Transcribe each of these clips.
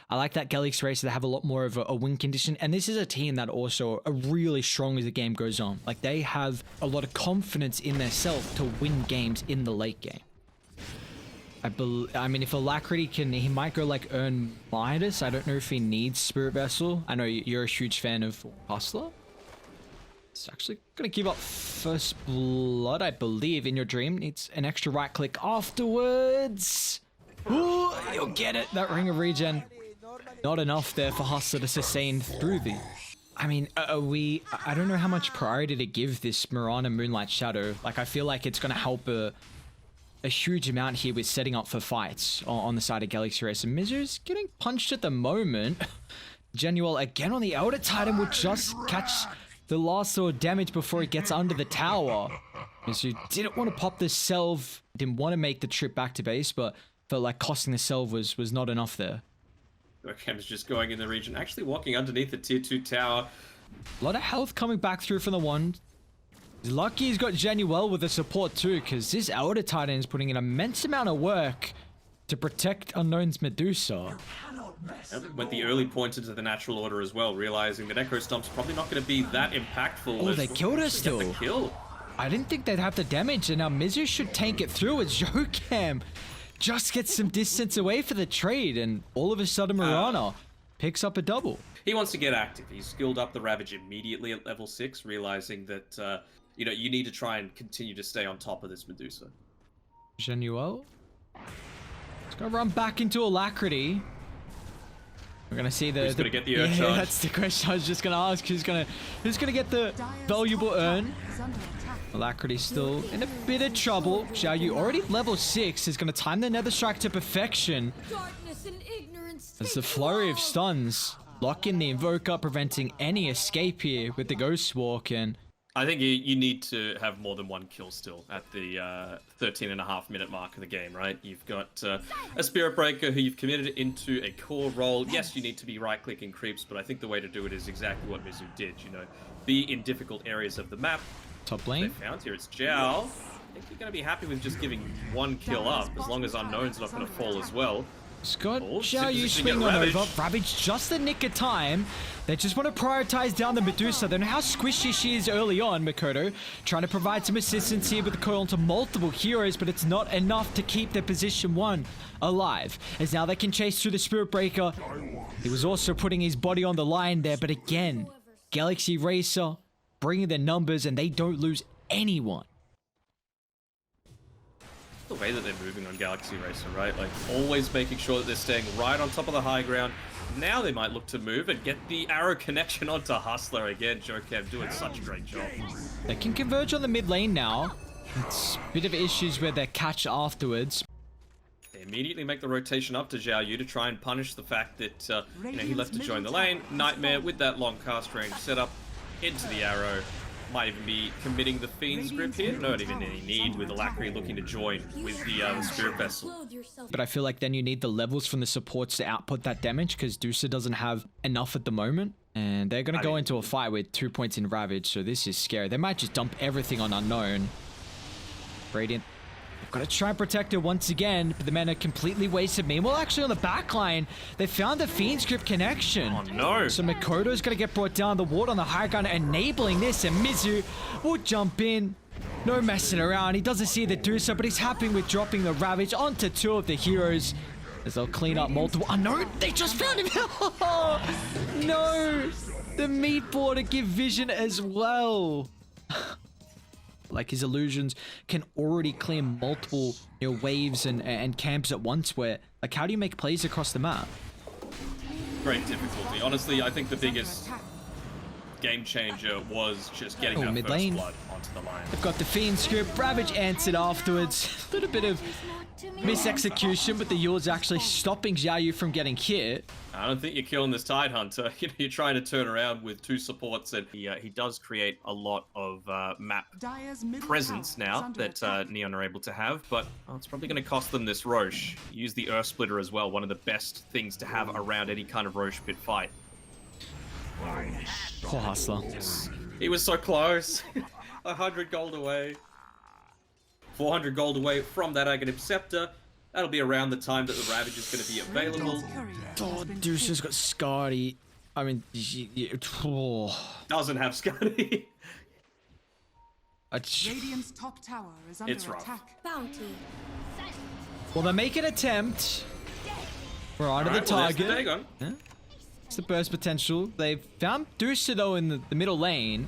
I like that GXR Racer, they have a lot more of a win condition, and this is a team that also are really strong as the game goes on. Like, they have a lot of confidence in themselves to win games in the late game. I mean, if Alacrity can, he might go like earn Midas. I don't know if he needs Spirit Vessel. I know you're a huge fan of Hustler. It's actually gonna give up First Blood, I believe, in your dream. Needs an extra right click afterwards. Ooh, you'll get it. That Ring of Regen. Not enough there for Hustler to sustain through the... I mean, I don't know how much priority to give this Mirana Moonlight Shadow. Like, I feel like it's gonna help a huge amount here with setting up for fights on the side of GXR Racer. Mizu's getting punched at the moment. Genuel again on the Elder Titan will just catch the last sort of damage before he gets under the tower. Mizu didn't want to pop the Selv, didn't want to make the trip back to base, but felt like costing the Selv was not enough there. Cam's just going in the region, actually walking underneath the tier 2 tower. A lot of health coming back through from the wand. He's lucky he's got Genuel with the support too, because this Elder Titan is putting an immense amount of work to protect Unknown's Medusa. Went the early point into the natural order as well, realizing that Echo Stomp's probably not going to be that impactful. Oh, they killed her still. The kill. I didn't think they'd have the damage, and now Mizu should tank it through as Jocam just gets some distance away for the trade, and all of a sudden Mirana picks up a double. He wants to get active. He's skilled up the Ravage immediately at level 6, realizing that you know, you need to try and continue to stay on top of this Medusa. Genuel. It's gonna run back into Alacrity. We're gonna see the... Who's gonna get the Earth Charge? That's the question I was just gonna ask. Who's gonna get the valuable earn? Alacrity still in a bit of trouble. Xiaoyu already level 6 is gonna time the Nether Strike to perfection. As the flurry of stuns lock in the Invoker, preventing any escape here with the Ghost Walk, and I think you need to have more than one kill still at the 13.5-minute mark of the game, right? You've got a Spirit Breaker who you've committed into a core role. Yes, you need to be right-clicking creeps, but I think the way to do it is exactly what Mizu did, you know. Be in difficult areas of the map. Top lane. They found here, it's Zhao. I think you're going to be happy with just giving one kill up, as long as Unknown's not going to fall as well. Scott, Xiaoyu swing on over. Ravage just the nick of time. They just want to prioritize down the Medusa. They know how squishy she is early on, Makoto. Trying to provide some assistance here with the coil onto multiple heroes, but it's not enough to keep their position 1 alive. As now they can chase through the Spirit Breaker. He was also putting his body on the line there, but again, GXR Racer bringing their numbers, and they don't lose anyone. The way that they're moving on GXR Racer, right? Like, always making sure that they're staying right on top of the high ground. Now they might look to move and get the arrow connection onto Hustler again. Jocam doing such a great job. They can converge on the mid lane now. It's a bit of issues where they catch afterwards. They immediately make the rotation up to Xiaoyu to try and punish the fact that you know, he left to join the lane. Nightmare with that long cast range set up into the arrow. Might even be committing the Fiend's Grip here. Not even any need with Alacrity looking to join with the Spirit Vessel. But I feel like then you need the levels from the supports to output that damage, because Dusa doesn't have enough at the moment. And they're going to go into a fight with 2 points in Ravage, so this is scary. They might just dump everything on Unknown. Radiant. Got to try and protect her once again, but the men are completely wasted. Meanwhile, actually on the back line, they found the Fiend's Grip connection. Oh no! So Makoto's going to get brought down. The ward on the high ground enabling this, and Mizu will jump in. No messing around. He doesn't see the Dusa, but he's happy with dropping the Ravage onto 2 of the heroes as they'll clean up multiple. Oh no! They just found him! No! The meat board to give vision as well. Like, his illusions can already clear multiple, you know, waves and camps at once, where, like, how do you make plays across the map? Great difficulty. Honestly, I think the biggest game changer was just getting that mid first lane. blood onto the line. They've got the Fiend Script. Ravage answered afterwards. A little bit of misexecution, but the Yule's actually stopping Xiaoyu from getting hit. I don't think you're killing this Tidehunter. You know, you're trying to turn around with 2 supports, and he does create a lot of map presence now that Neon are able to have, but it's probably going to cost them this Roche. Use the Earth Splitter as well, one of the best things to have around any kind of Roche pit fight. Poor Hustler. He was so close. 100 gold away. 400 gold away from that Aghanim Scepter. That'll be around the time that the Ravage is going to be available. Oh, Deuce has got Scardy. I mean, Doesn't have Scotty. Radiant's top tower is under attack. Bounty. Well, they make an attempt. Right at the target. Yeah. It's the burst potential. They found Deuce though in the middle lane.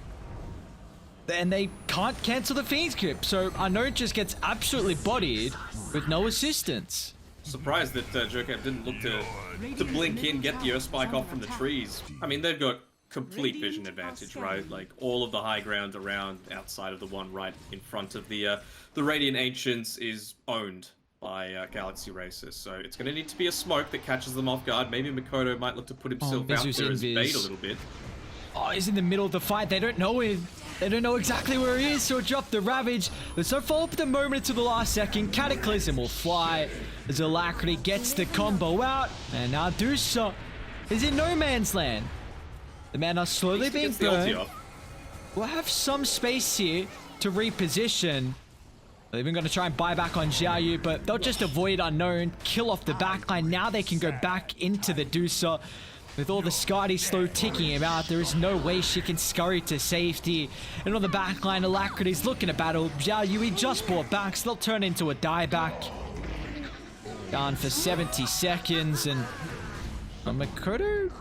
And they can't cancel the Phoenix Grip. So Unknown just gets absolutely bodied with no assistance. Surprised that Joker didn't look to blink in, get the Earth Spike off from the trees. I mean, they've got complete vision advantage, right? Like all of the high ground around outside of the one right in front of the Radiant Ancients is owned by Galaxy Racers. So it's going to need to be a smoke that catches them off guard. Maybe Mikoto might look to put himself out there as bait a little bit. Oh, he's in the middle of the fight. They don't know him. They don't know exactly where he is, so drop the Ravage. There's no follow-up at the moment until the last second. Cataclysm will fly as Alacrity gets the combo out. And now Dusa is in no man's land. The man are slowly being burned. We'll have some space here to reposition. They're even going to try and buy back on Xiaoyu, but they'll just avoid Unknown, kill off the backline. Now they can go back into the Dusa. With all the Scotty slow ticking him out, there is no way she can scurry to safety. And on the backline, Alacrity's looking to battle. Xiaoyu just brought back, so they'll turn into a dieback. Down for 70 seconds, and Mikoto?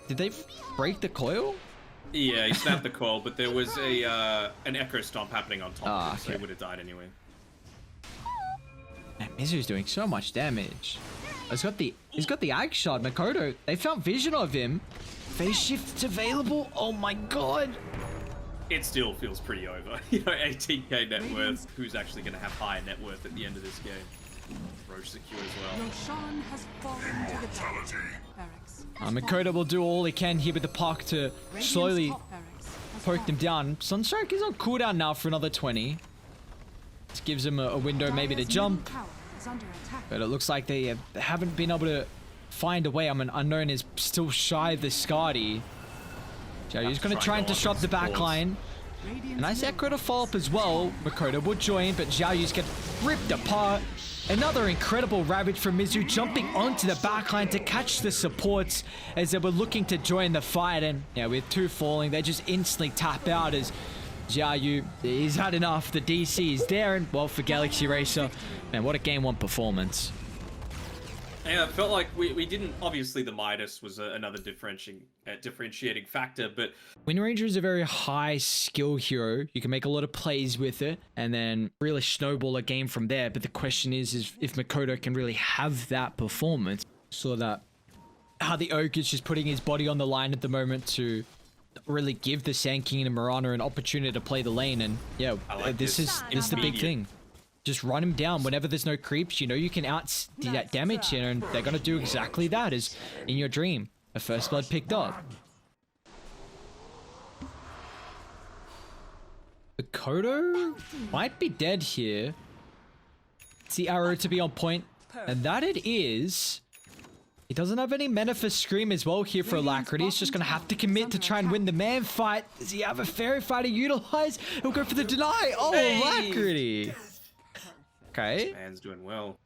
Did they break the coil? Yeah, he snapped the coil, but there was an Echo Stomp happening on top of it, so he would have died anyway. Man, Mizu's doing so much damage. He's got the Ag Shot. Mikoto, they found vision of him. Phase shift's available. Oh my god. It still feels pretty over. You know, 18k net worth. Who's actually going to have higher net worth at the end of this game? Roche secure as well. Roshan has fallen to the barracks. Mikoto will do all he can here with the puck to slowly poke them down. Sunstrike is on cooldown now for another 20. This gives him a window maybe to jump. But it looks like they haven't been able to find a way. I mean, Unknown is still shy of the Skadi. Xiaoyu's going to try and disrupt the backline. And I see Echo to follow up as well. Mikoto will join, but Xiaoyu's get ripped apart. Another incredible Ravage from Mizu jumping onto the backline to catch the supports as they were looking to join the fight. And yeah, with two falling, they just instantly tap out as Xiaoyu, he's had enough. The DC is there, and well, for Galaxy Racer, man, what a game one performance. Yeah, it felt like we didn't. Obviously, the Midas was another differentiating factor, but Wind Ranger is a very high skill hero. You can make a lot of plays with it, and then really snowball a game from there. But the question is if Mikoto can really have that performance. So that how the Oak is just putting his body on the line at the moment to really give the Sand King and Mirana an opportunity to play the lane. And yeah, this is the big thing. Just run him down whenever there's no creeps. You know you can that damage here, and they're going to do exactly that as in your dream. A first blood picked up. Mikoto might be dead here. It's the arrow to be on point, and that it is. He doesn't have any mana for Scream as well here for Alacrity. He's just going to have to commit to try and win the man fight. Does he have a Fairy Fighter utilize? He'll go for the deny. Oh, hey. Alacrity. Okay. Man's doing well.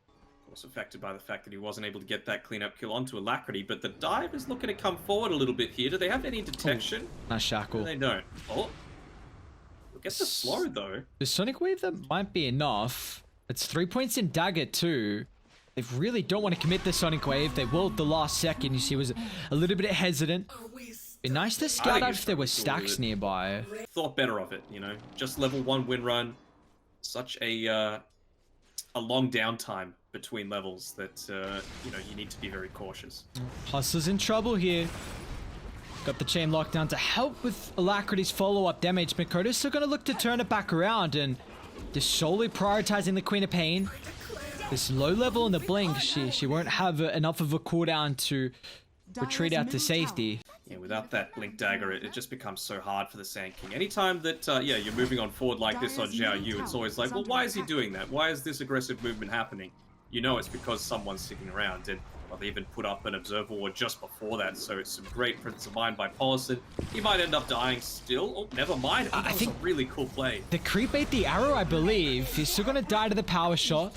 Also affected by the fact that he wasn't able to get that cleanup kill onto Alacrity, but the dive is looking to come forward a little bit here. Do they have any detection? Nice shackle. No, they don't. Oh. We'll get the slow though. The Sonic Wave, that might be enough. It's 3 points in Dagger too. They really don't want to commit the Sonic Wave. They will at the last second. You see, was a little bit heshitant. Be nice to scout out if there were stacks nearby. Thought better of it, you know. Just level 1 win run. Such a long downtime between levels that you know, you need to be very cautious. Hustler's in trouble here. Got the chain locked down to help with Alacrity's follow-up damage. Mikoto's still going to look to turn it back around and just solely prioritizing the Queen of Pain. This low level in the blink, she won't have enough of a cooldown to retreat out to safety. Yeah, without that blink dagger, it just becomes so hard for the Sand King. Anytime that, yeah, you're moving on forward like this on Xiaoyu, it's always like, well, why is he doing that? Why is this aggressive movement happening? You know it's because someone's sticking around, and well, they even put up an Observer Ward just before that, so it's some great presence of mind by Paulson. He might end up dying still. Oh, never mind. I think that was a really cool play. The creep ate the arrow, I believe. He's still going to die to the power shot.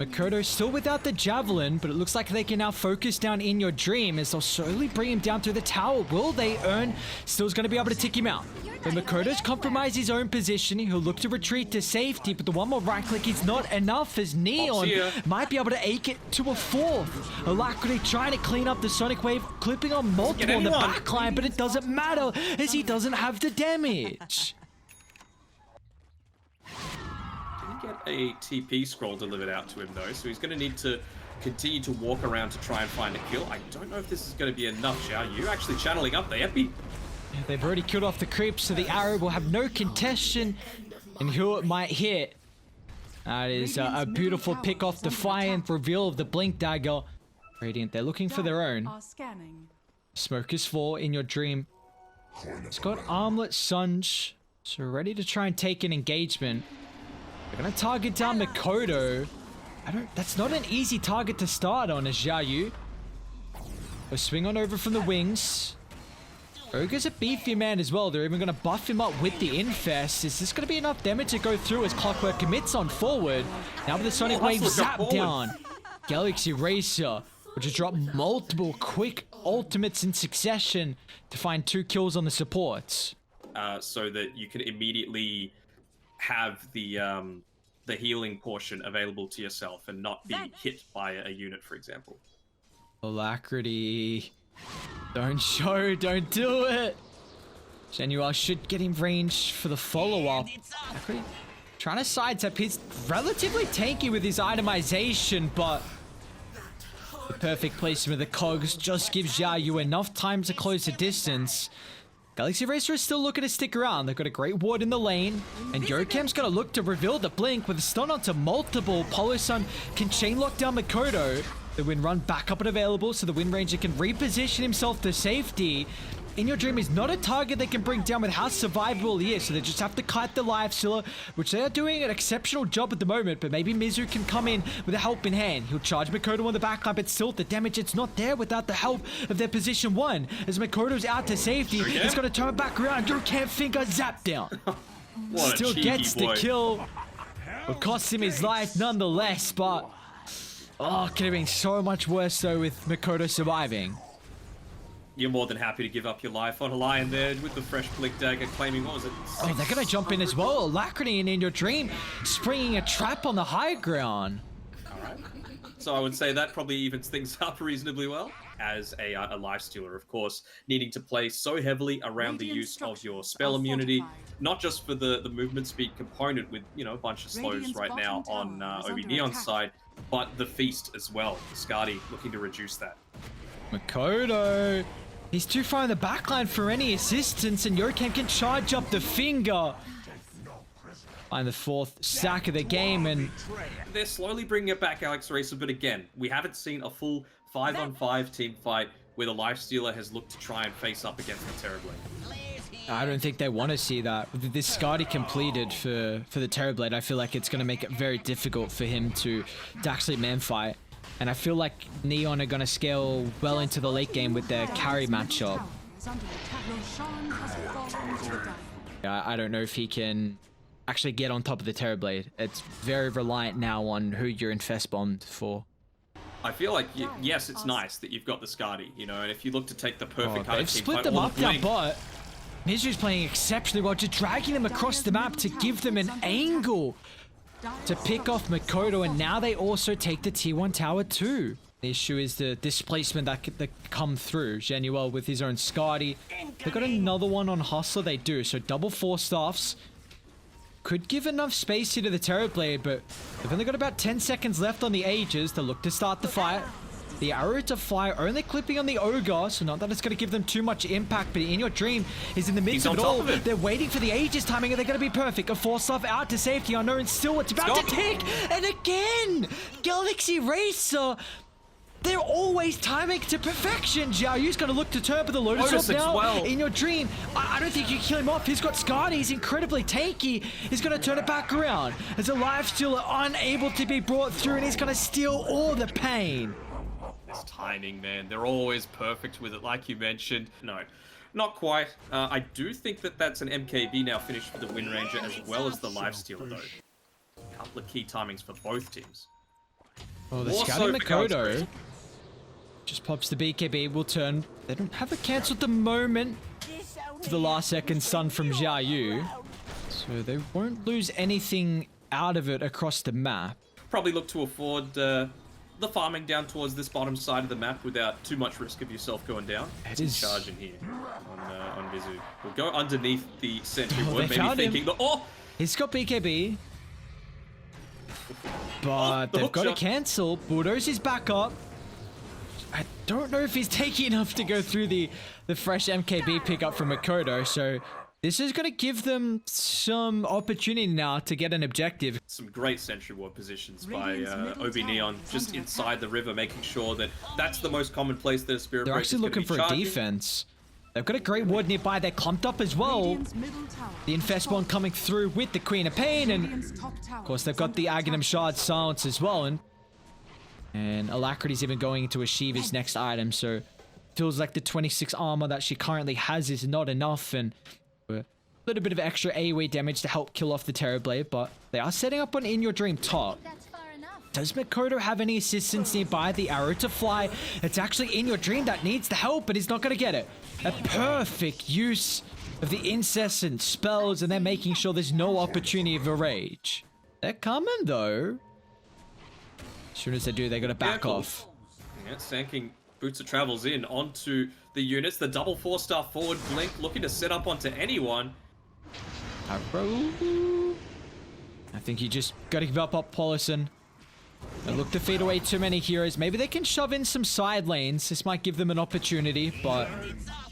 Makoto still without the javelin, but it looks like they can now focus down in your dream as they'll slowly bring him down through the tower. Will they earn? Still's going to be able to tick him out. But Makoto's compromised his own position. He'll look to retreat to safety, but the one more right click is not enough as Neon might be able to eke it to a fourth. Alacrity trying to clean up the Sonic Wave, clipping on multiple on the backline, but it doesn't matter as he doesn't have the damage. Get a TP scroll delivered out to him though, so he's going to need to continue to walk around to try and find a kill. I don't know if this is going to be enough, Xiao Yu. Actually channeling up the Epi. They've already killed off the creeps, so the arrow will have no contestation, and who it might hit. That is a beautiful pick off Defiant, reveal of the Blink Dagger. Radiant, they're looking for their own. Smokers 4 in your dream. It's got Armlet, Sunj, so ready to try and take an engagement. They're gonna target down Makoto. That's not an easy target to start on as Xiao Yu. We'll swing on over from the wings. Ogre's a beefy man as well. They're even gonna buff him up with the Infest. Is this gonna be enough damage to go through as Clockwork commits on forward? Now with the Sonic Wave zap down. Galaxy Racer, which has dropped multiple quick ultimates in succession to find 2 kills on the supports. So that you can immediately have the healing portion available to yourself and not be hit by a unit, for example. Alacrity. Don't show, don't do it. Genuel should get in range for the follow-up. Alacrity trying to sidestep. He's relatively tanky with his itemization, but the perfect placement of the cogs just gives Xiao Yu enough time to close the distance. Galaxy Racer is still looking to stick around. They've got a great ward in the lane, and Yorikem's going to look to reveal the blink with a stun onto multiple. Polo-san can chain lock down Makoto. The Wind Run back up and available, so the Wind Ranger can reposition himself to safety. In Your Dream is not a target they can bring down with how survivable he is, so they just have to kite the life stealer, which they are doing an exceptional job at the moment, but maybe Mizu can come in with a help in hand. He'll charge Makoto on the backline, but still the damage, it's not there without the help of their position 1. As Makoto's out to safety, he's going to turn back around. You can't finger zap down. Still gets the kill. Will cost him his life nonetheless, but oh, could have been so much worse though with Makoto surviving. You're more than happy to give up your life on a lion there with the fresh Blink Dagger claiming, what was it? 6? Oh, they're going to jump in as well. Alacrity in Your Dream, springing a trap on the high ground. Alright. So I would say that probably evens things up reasonably well. As a lifestealer, of course, needing to play so heavily around the use of your spell immunity, not just for the movement speed component with, you know, a bunch of slows right now on Obi Neon's side, but the feast as well. Skadi looking to reduce that. Makoto, he's too far in the backline for any assistance, and Yokem can charge up the finger. Find the 4th stack of the game, and they're slowly bringing it back, Alex Racer, but again, we haven't seen a full 5-on-5 team fight where the Lifestealer has looked to try and face up against the Terrorblade. I don't think they want to see that. With this Skadi completed for the Terrorblade, I feel like it's going to make it very difficult for him to actually man-fight. And I feel like Neon are going to scale well into the late game with their carry matchup. Yeah, I don't know if he can actually get on top of the Terrorblade. It's very reliant now on who you're infest bombed for. I feel like, yes, it's nice that you've got the Skadi, you know, and if you look to take the perfect they've split them up down bot. Mizu's playing exceptionally well, just dragging them across the map to give them an angle to pick off Makoto, and now they also take the T1 tower too. The issue is the displacement that come through. Genuel with his own Skadi. They've got another one on Hustler, they do. So double 4 staffs. Could give enough space here to the Terrorblade, but they've only got about 10 seconds left on the Aegis to look to start the fight. The arrow to fire only clipping on the Ogre, so not that it's going to give them too much impact, but In Your Dream is in the midst of it all. They're waiting for the Aegis timing, and they're going to be perfect. A 4-staff out to safety, unknown still, it's about to tick, and again, Galaxy Racer. They're always timing to perfection. Xiao Yu's going to look to turn for the Lotus Orb now. Well. In Your Dream, I don't think you can kill him off. He's got Skadi. He's incredibly tanky. He's going to turn it back around. As a Lifestealer unable to be brought through, and he's going to steal all the pain. This timing, man. They're always perfect with it, like you mentioned. No, not quite. I do think that that's an MKB now finished for the Wind Ranger as well as the Lifestealer, though. A couple of key timings for both teams. Oh, they're More scouting so for God's Makoto. sake. Just pops the BKB, will turn. They don't have a cancel at the moment for the last second stun from Xiaoyu. So they won't lose anything out of it across the map. Probably look to afford the farming down towards this bottom side of the map without too much risk of yourself going down. It Some is- charge in here on Vizu. We'll go underneath the sentry Oh, wood, they maybe found him. thinking that, oh, He's got BKB. But the they've hook got to shot. cancel. Bulldozer's back up. I don't know if he's taking enough to go through the fresh MKB pickup from Makoto, so this is going to give them some opportunity now to get an objective. some great sentry ward positions by Radiant's middle Obi tower Neon, is just under inside attack. the river, making sure that that's the most common place that a Spirit They're Break actually is looking gonna for be a charging. defense. They've got a great ward nearby. They're clumped up as well. Radiant's middle tower The Infest Spawn coming through with the Queen of Pain, and Radiant's top tower of course they've is got the under Aghanim attack. Shard Silence as well, and Alacrity's even going to achieve his next item, so feels like the 26 armor that she currently has is not enough, and a little bit of extra AoE damage to help kill off the Terrorblade, but they are setting up on In Your Dream top. That's far enough. Does Makoto have any assistance nearby? The arrow to fly. It's actually In Your Dream that needs the help, but he's not going to get it. A perfect use of the incessant spells, and they're making sure there's no opportunity of a rage. They're coming, though. As soon as they do, they got to back Careful. off. Yeah, Sanking Boots of Travels in onto the units. The double 4-star forward blink looking to set up onto anyone. Arrow. I think you just got to give up Paulison. They look to feed away too many heroes. Maybe they can shove in some side lanes. This might give them an opportunity, but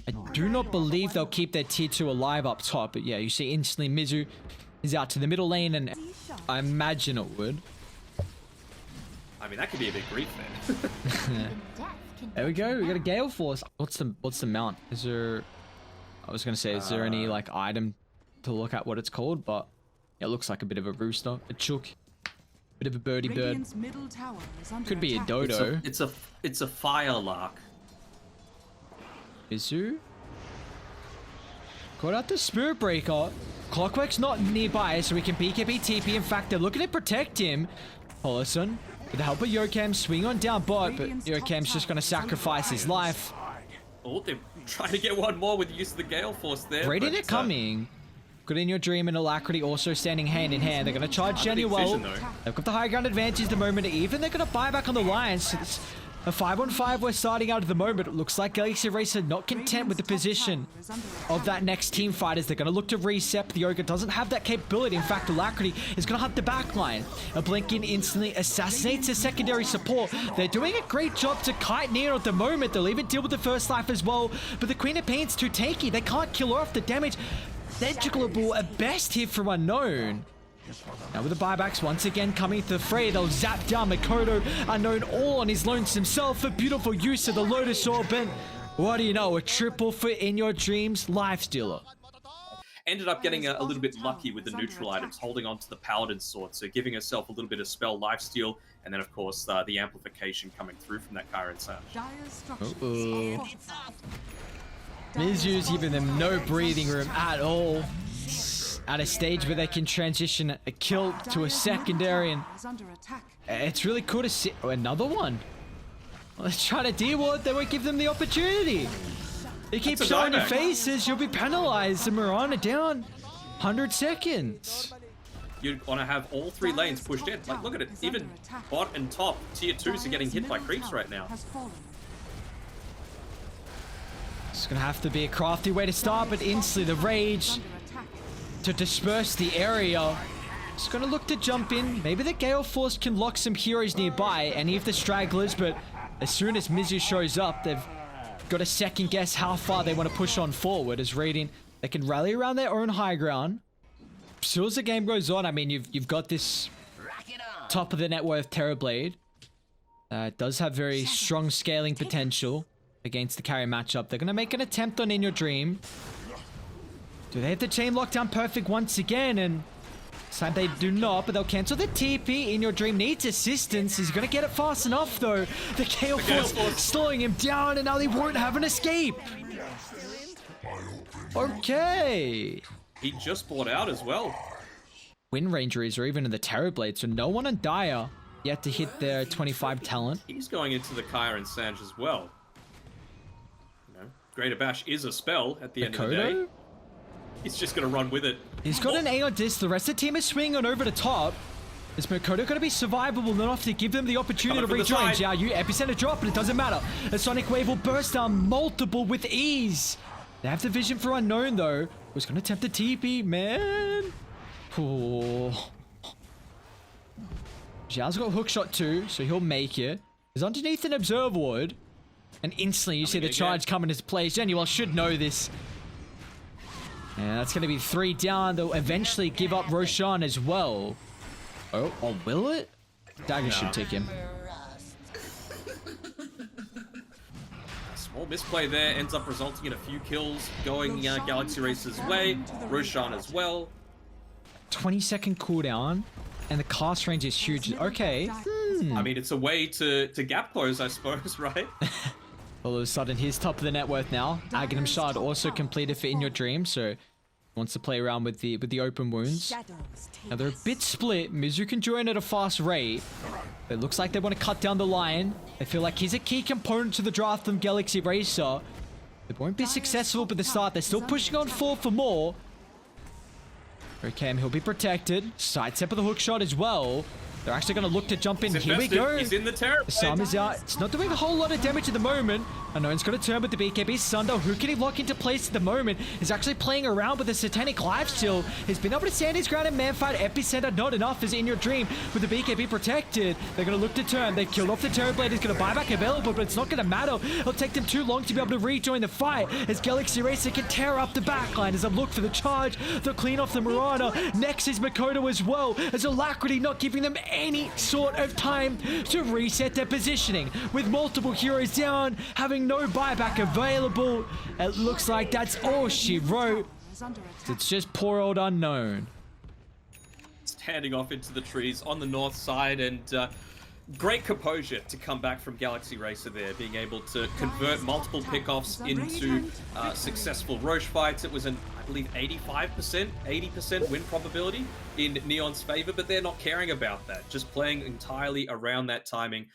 I do not believe they'll keep their tier 2 alive up top. But yeah, you see instantly Mizu is out to the middle lane, and I imagine it would. I mean, that could be a big grief then. There we go. We got a Gale Force. What's the mount? Is there? I was gonna say, is there any like item to look at what it's called? But yeah, it looks like a bit of a rooster, a chook, bit of a birdie bird. Radiant's middle tower is under Could be a attack. dodo. It's a fire lark. Izu? Caught out the Spirit Breaker. Clockwork's not nearby, so we can BKB TP. In fact, they're looking to protect him. Paulison, with the help of Yokam, swing on down bot, but Yokam's just going to sacrifice his life. Oh, they're trying to get one more with the use of the Gale Force there. Radiant but, it coming. Good In Your Dream and Alacrity also standing hand in hand. They're going to charge Jenny big well. vision, though. They've got the high ground advantage the moment. Even they're going to buy back on the Lions. So it's a 5-on-5 we're starting out at the moment. It looks like Galaxy Racer not content with the position of that next team fight as they're going to look to reset. The Ogre doesn't have that capability. In fact, Alacrity is going to hunt the back line. A blink in instantly assassinates a secondary support. They're doing a great job to kite Neo at the moment. They'll even deal with the first life as well. But the Queen of Pain's too tanky. They can't kill her off the damage. Negligible at best here from Unknown. Now with the buybacks once again coming to the fray, they'll zap down Makoto. Unknown all on his lonesome self. A beautiful use of the Lotus Orb, and what do you know? A triple for In Your Dreams life stealer. Ended up getting a little bit lucky with the neutral items, holding on to the Paladin Sword, so giving herself a little bit of spell lifesteal, and then of course the amplification coming through from that Kyron Sash. Dire structures Uh-oh. are fortified. Mizu's giving them no breathing room at all. At a stage where they can transition a kill to a Dire's secondary, and middle tower is under attack. it's really cool to see. Oh, another one. Let's try to D-ward. They won't give them the opportunity. They keep That's a showing your dieback. faces. You'll be penalized. And Mirana down 100 seconds. You want to have all three lanes pushed in. Like, look at it. Even bot and top tier 2s are getting hit by creeps right now. Has fallen. It's going to have to be a crafty way to start, but instantly the rage Under attack. to disperse the area. It's going to look to jump in. Maybe the Gale Force can lock some heroes nearby, any of the stragglers, but as soon as Mizu shows up, they've got to second guess how far they want to push on forward. As Radiant, they can rally around their own high ground. So as the game goes on, I mean, you've got this top of the net worth Terrorblade. It does have very strong scaling potential against the carry matchup. They're going to make an attempt on In Your Dream. Do they have the chain lockdown perfect once again? And this time they do not, but they'll cancel the TP. In Your Dream needs assistance. He's going to get it fast enough, though. The Gale Force slowing him down, and now they won't have an escape. Okay. He just bought out as well. Wind Ranger is, or even in the Terrorblade, so no one on Dire. yet to hit their 25 talent. He's going into the Kaya and Sanj as well. You know, Greater Bash is a spell at the end of the day. Makoto? He's just going to run with it. He's got an A on disc. The rest of the team is swinging on over the top. Is Makoto going to be survivable enough to give them the opportunity to Coming from the rejoin? side. Xiaoyu, epicenter drop, but it doesn't matter. A Sonic Wave will burst down multiple with ease. They have the vision for Unknown, though. Who's going to attempt the TP, man? Oh. Xiao's got hook shot too, so he'll make it. He's underneath an Observe Ward. And instantly you see the charge come into place. Genuel should know this. And that's going to be 3 down. They'll eventually give up Roshan as well. Oh, will it? Dagger should take him. Small misplay there ends up resulting in a few kills going Galaxy Racer's way. Roshan as well. 20-second cooldown. And the cast range is huge. Okay. I mean, it's a way to gap close, I suppose, right? All of a sudden, he's top of the net worth now. Aghanim Shard also completed for In Your Dream, so wants to play around with the open wounds. Now they're a bit split. Mizu can join at a fast rate. It looks like they want to cut down the line. They feel like he's a key component to the draft from Galaxy Racer. They won't be successful at the start. They're still pushing on forward for more. Okay, he'll be protected. Sidestep of the hook shot as well. They're actually going to look to jump in. Here we go. He's in the terror. Sam is out. It's not doing a whole lot of damage at the moment. Unknown's got to turn with the BKB. Sundo, who can he lock into place at the moment, is actually playing around with the Satanic Lifesteal. He's been able to stand his ground in Manfight. Epicenter, not enough as In Your Dream with the BKB protected. They're going to look to turn. They killed off the Terrorblade. He's going to buy back available, but it's not going to matter. It'll take them too long to be able to rejoin the fight as Galaxy Racer can tear up the backline as they look for the charge. They'll clean off the Marana. Next is Makoto as well, as Alacrity not giving them any sort of time to reset their positioning. With multiple heroes down, having no buyback available, it looks like that's all she wrote. It's just poor old Unknown. Standing off into the trees on the north side, and great composure to come back from Galaxy Racer there, being able to convert multiple pickoffs into successful Roche fights. It was an, I believe, 80% win probability in Neon's favor, but they're not caring about that. Just playing entirely around that timing,